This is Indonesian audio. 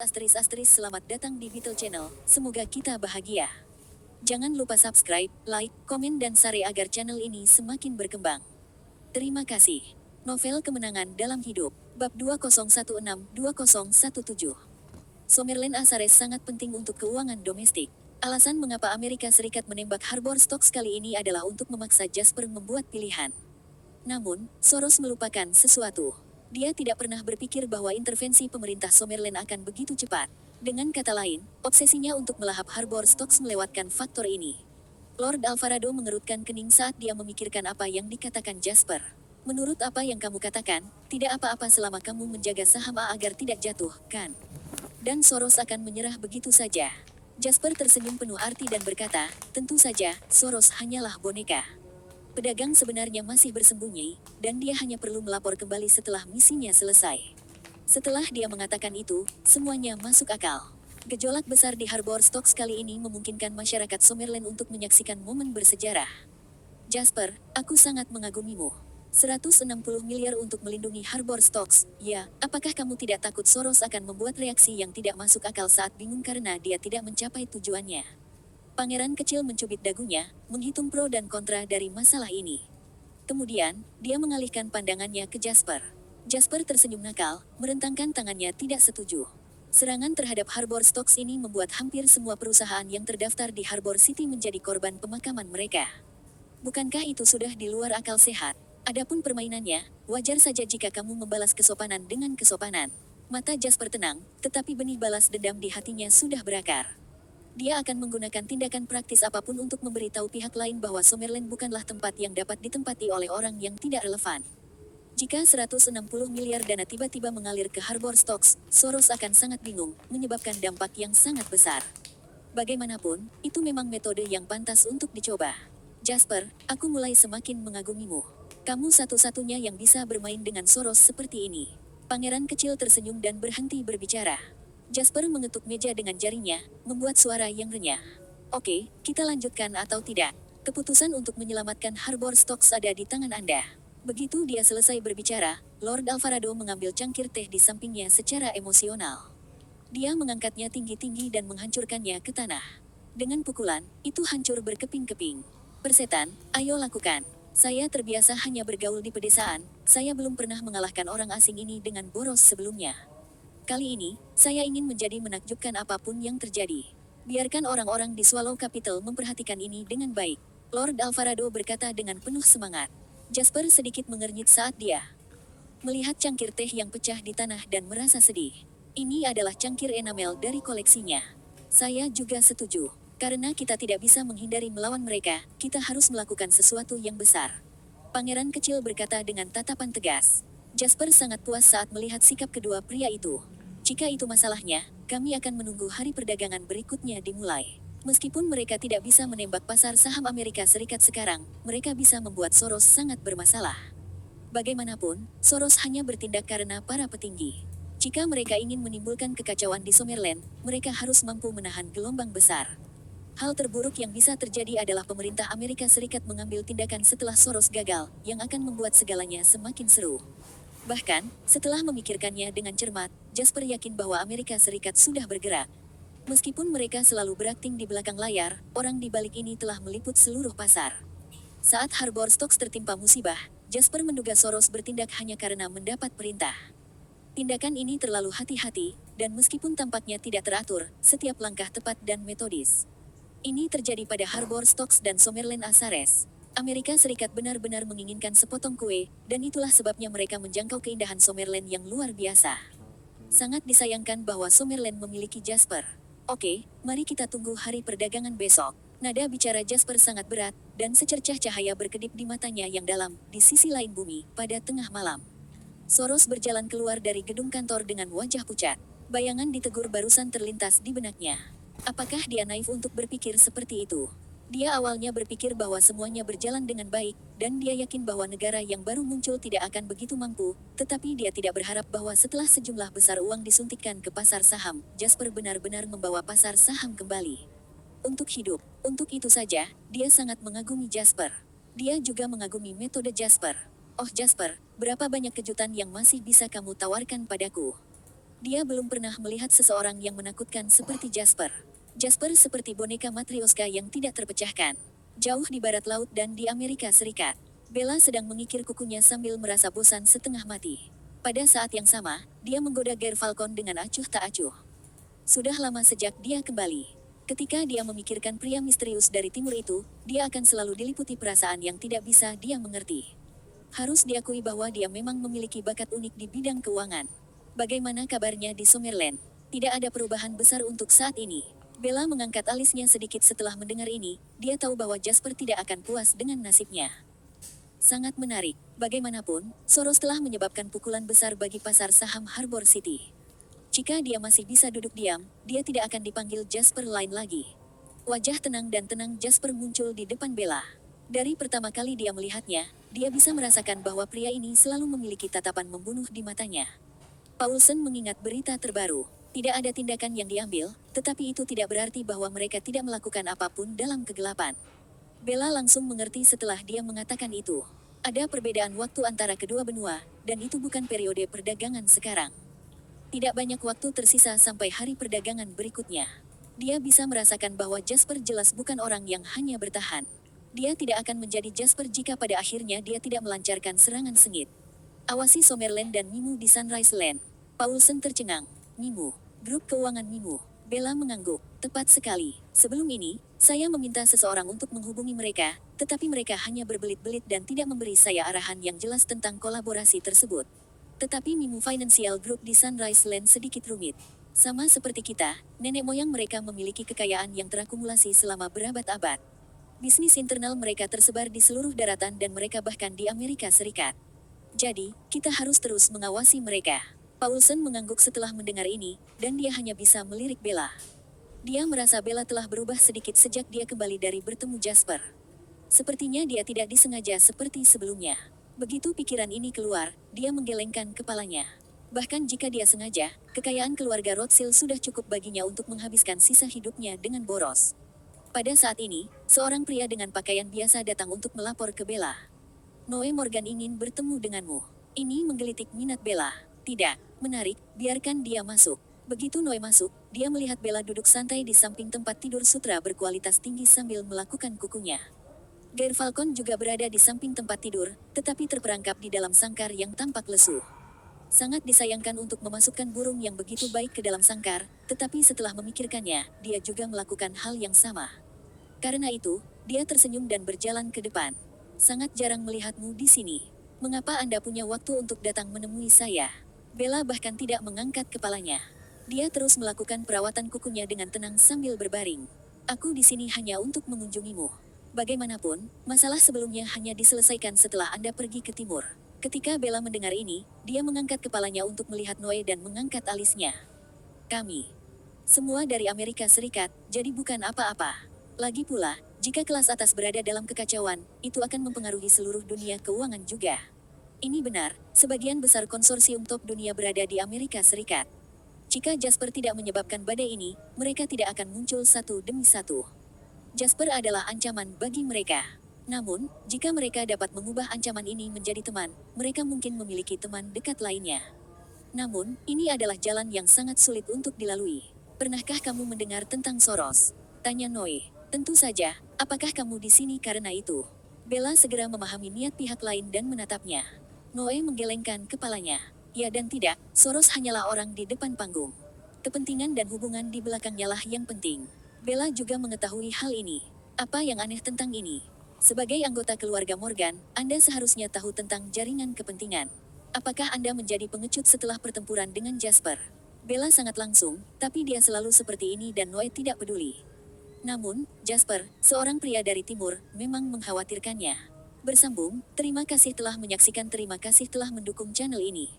Selamat datang di Beetle Channel, semoga kita bahagia. Jangan lupa subscribe, like, komen dan share agar channel ini semakin berkembang. Terima kasih. Novel Kemenangan Dalam Hidup, Bab 2016-2017. Summerland Asares sangat penting untuk keuangan domestik. Alasan mengapa Amerika Serikat menembak Harbor Stocks kali ini adalah untuk memaksa Jasper membuat pilihan. Namun, Soros melupakan sesuatu. Dia tidak pernah berpikir bahwa intervensi pemerintah Summerland akan begitu cepat. Dengan kata lain, obsesinya untuk melahap Harbor Stocks melewatkan faktor ini. Lord Alvarado mengerutkan kening saat dia memikirkan apa yang dikatakan Jasper. Menurut apa yang kamu katakan, tidak apa-apa selama kamu menjaga saham A agar tidak jatuh, kan? Dan Soros akan menyerah begitu saja. Jasper tersenyum penuh arti dan berkata, tentu saja, Soros hanyalah boneka. Pedagang sebenarnya masih bersembunyi, dan dia hanya perlu melapor kembali setelah misinya selesai. Setelah dia mengatakan itu, semuanya masuk akal. Gejolak besar di Harbor Stocks kali ini memungkinkan masyarakat Summerland untuk menyaksikan momen bersejarah. Jasper, aku sangat mengagumimu. 160 miliar untuk melindungi Harbor Stocks, ya, apakah kamu tidak takut Soros akan membuat reaksi yang tidak masuk akal saat bingung karena dia tidak mencapai tujuannya? Pangeran kecil mencubit dagunya, menghitung pro dan kontra dari masalah ini. Kemudian, dia mengalihkan pandangannya ke Jasper. Jasper tersenyum nakal, merentangkan tangannya tidak setuju. Serangan terhadap Harbor Stocks ini membuat hampir semua perusahaan yang terdaftar di Harbor City menjadi korban pemakaman mereka. Bukankah itu sudah di luar akal sehat? Adapun permainannya, wajar saja jika kamu membalas kesopanan dengan kesopanan. Mata Jasper tenang, tetapi benih balas dendam di hatinya sudah berakar. Dia akan menggunakan tindakan praktis apapun untuk memberitahu pihak lain bahwa Summerland bukanlah tempat yang dapat ditempati oleh orang yang tidak relevan. Jika 160 miliar dana tiba-tiba mengalir ke Harbor Stocks, Soros akan sangat bingung, menyebabkan dampak yang sangat besar. Bagaimanapun, itu memang metode yang pantas untuk dicoba. Jasper, aku mulai semakin mengagumimu. Kamu satu-satunya yang bisa bermain dengan Soros seperti ini. Pangeran kecil tersenyum dan berhenti berbicara. Jasper mengetuk meja dengan jarinya, membuat suara yang renyah. Oke, kita lanjutkan atau tidak? Keputusan untuk menyelamatkan Harbor Stocks ada di tangan Anda. Begitu dia selesai berbicara, Lord Alvarado mengambil cangkir teh di sampingnya secara emosional. Dia mengangkatnya tinggi-tinggi dan menghancurkannya ke tanah. Dengan pukulan, itu hancur berkeping-keping. Persetan, ayo lakukan. Saya terbiasa hanya bergaul di pedesaan, saya belum pernah mengalahkan orang asing ini dengan boros sebelumnya. Kali ini, saya ingin menjadi menakjubkan apapun yang terjadi. Biarkan orang-orang di Swallow Capital memperhatikan ini dengan baik. Lord Alvarado berkata dengan penuh semangat. Jasper sedikit mengernyit saat dia melihat cangkir teh yang pecah di tanah dan merasa sedih. Ini adalah cangkir enamel dari koleksinya. Saya juga setuju. Karena kita tidak bisa menghindari melawan mereka, kita harus melakukan sesuatu yang besar. Pangeran kecil berkata dengan tatapan tegas. Jasper sangat puas saat melihat sikap kedua pria itu. Jika itu masalahnya, kami akan menunggu hari perdagangan berikutnya dimulai. Meskipun mereka tidak bisa menembak pasar saham Amerika Serikat sekarang, mereka bisa membuat Soros sangat bermasalah. Bagaimanapun, Soros hanya bertindak karena para petinggi. Jika mereka ingin menimbulkan kekacauan di Summerland, mereka harus mampu menahan gelombang besar. Hal terburuk yang bisa terjadi adalah pemerintah Amerika Serikat mengambil tindakan setelah Soros gagal, yang akan membuat segalanya semakin seru. Bahkan, setelah memikirkannya dengan cermat, Jasper yakin bahwa Amerika Serikat sudah bergerak. Meskipun mereka selalu berakting di belakang layar, orang di balik ini telah meliput seluruh pasar. Saat Harbor Stocks tertimpa musibah, Jasper menduga Soros bertindak hanya karena mendapat perintah. Tindakan ini terlalu hati-hati, dan meskipun tampaknya tidak teratur, setiap langkah tepat dan metodis. Ini terjadi pada Harbor Stocks dan Summerland Asares. Amerika Serikat benar-benar menginginkan sepotong kue, dan itulah sebabnya mereka menjangkau keindahan Summerland yang luar biasa. Sangat disayangkan bahwa Summerland memiliki Jasper. Oke, mari kita tunggu hari perdagangan besok. Nada bicara Jasper sangat berat, dan secercah cahaya berkedip di matanya yang dalam, di sisi lain bumi, pada tengah malam. Soros berjalan keluar dari gedung kantor dengan wajah pucat. Bayangan ditegur barusan terlintas di benaknya. Apakah dia naif untuk berpikir seperti itu? Dia awalnya berpikir bahwa semuanya berjalan dengan baik, dan dia yakin bahwa negara yang baru muncul tidak akan begitu mampu, tetapi dia tidak berharap bahwa setelah sejumlah besar uang disuntikkan ke pasar saham, Jasper benar-benar membawa pasar saham kembali. Untuk hidup, untuk itu saja, dia sangat mengagumi Jasper. Dia juga mengagumi metode Jasper. Oh Jasper, berapa banyak kejutan yang masih bisa kamu tawarkan padaku? Dia belum pernah melihat seseorang yang menakutkan seperti Jasper. Jasper seperti boneka matrioska yang tidak terpecahkan. Jauh di barat laut dan di Amerika Serikat. Bella sedang mengikir kukunya sambil merasa bosan setengah mati. Pada saat yang sama, dia menggoda Ger Falcon dengan acuh tak acuh. Sudah lama sejak dia kembali. Ketika dia memikirkan pria misterius dari timur itu, dia akan selalu diliputi perasaan yang tidak bisa dia mengerti. Harus diakui bahwa dia memang memiliki bakat unik di bidang keuangan. Bagaimana kabarnya di Summerland? Tidak ada perubahan besar untuk saat ini. Bella mengangkat alisnya sedikit setelah mendengar ini, dia tahu bahwa Jasper tidak akan puas dengan nasibnya. Sangat menarik. Bagaimanapun, Soros telah menyebabkan pukulan besar bagi pasar saham Harbor City. Jika dia masih bisa duduk diam, dia tidak akan dipanggil Jasper lain lagi. Wajah tenang dan tenang Jasper muncul di depan Bella. Dari pertama kali dia melihatnya, dia bisa merasakan bahwa pria ini selalu memiliki tatapan membunuh di matanya. Paulsen mengingat berita terbaru. Tidak ada tindakan yang diambil, tetapi itu tidak berarti bahwa mereka tidak melakukan apapun dalam kegelapan. Bella langsung mengerti setelah dia mengatakan itu. Ada perbedaan waktu antara kedua benua, dan itu bukan periode perdagangan sekarang. Tidak banyak waktu tersisa sampai hari perdagangan berikutnya. Dia bisa merasakan bahwa Jasper jelas bukan orang yang hanya bertahan. Dia tidak akan menjadi Jasper jika pada akhirnya dia tidak melancarkan serangan sengit. Awasi Summerland dan Mimu di Sunrise Land. Paulsen tercengang. Mimu. Grup keuangan Mimu. Bella mengangguk. Tepat sekali. Sebelum ini, saya meminta seseorang untuk menghubungi mereka, tetapi mereka hanya berbelit-belit dan tidak memberi saya arahan yang jelas tentang kolaborasi tersebut. Tetapi Mimu Financial Group di Sunrise Land sedikit rumit. Sama seperti kita, nenek moyang mereka memiliki kekayaan yang terakumulasi selama berabad-abad. Bisnis internal mereka tersebar di seluruh daratan dan mereka bahkan di Amerika Serikat. Jadi, kita harus terus mengawasi mereka. Paulsen mengangguk setelah mendengar ini, dan dia hanya bisa melirik Bella. Dia merasa Bella telah berubah sedikit sejak dia kembali dari bertemu Jasper. Sepertinya dia tidak disengaja seperti sebelumnya. Begitu pikiran ini keluar, dia menggelengkan kepalanya. Bahkan jika dia sengaja, kekayaan keluarga Rothschild sudah cukup baginya untuk menghabiskan sisa hidupnya dengan boros. Pada saat ini, seorang pria dengan pakaian biasa datang untuk melapor ke Bella. Noe Morgan ingin bertemu denganmu. Ini menggelitik minat Bella. Tidak, menarik, biarkan dia masuk. Begitu Noe masuk, dia melihat Bella duduk santai di samping tempat tidur sutra berkualitas tinggi sambil melakukan kukunya. Ger Falcon juga berada di samping tempat tidur, tetapi terperangkap di dalam sangkar yang tampak lesu. Sangat disayangkan untuk memasukkan burung yang begitu baik ke dalam sangkar, tetapi setelah memikirkannya, dia juga melakukan hal yang sama. Karena itu, dia tersenyum dan berjalan ke depan. Sangat jarang melihatmu di sini. Mengapa Anda punya waktu untuk datang menemui saya? Bella bahkan tidak mengangkat kepalanya. Dia terus melakukan perawatan kukunya dengan tenang sambil berbaring. Aku di sini hanya untuk mengunjungimu. Bagaimanapun, masalah sebelumnya hanya diselesaikan setelah Anda pergi ke timur. Ketika Bella mendengar ini, dia mengangkat kepalanya untuk melihat Noe dan mengangkat alisnya. Kami semua dari Amerika Serikat, jadi bukan apa-apa. Lagi pula, jika kelas atas berada dalam kekacauan, itu akan mempengaruhi seluruh dunia keuangan juga. Ini benar, sebagian besar konsorsium top dunia berada di Amerika Serikat. Jika Jasper tidak menyebabkan badai ini, mereka tidak akan muncul satu demi satu. Jasper adalah ancaman bagi mereka. Namun, jika mereka dapat mengubah ancaman ini menjadi teman, mereka mungkin memiliki teman dekat lainnya. Namun, ini adalah jalan yang sangat sulit untuk dilalui. Pernahkah kamu mendengar tentang Soros? Tanya Noe. Tentu saja, apakah kamu di sini karena itu? Bella segera memahami niat pihak lain dan menatapnya. Noe menggelengkan kepalanya. Ya dan tidak, Soros hanyalah orang di depan panggung. Kepentingan dan hubungan di belakangnya lah yang penting. Bella juga mengetahui hal ini. Apa yang aneh tentang ini? Sebagai anggota keluarga Morgan, Anda seharusnya tahu tentang jaringan kepentingan. Apakah Anda menjadi pengecut setelah pertempuran dengan Jasper? Bella sangat langsung, tapi dia selalu seperti ini dan Noe tidak peduli. Namun, Jasper, seorang pria dari timur, memang mengkhawatirkannya. Bersambung, terima kasih telah menyaksikan, terima kasih telah mendukung channel ini.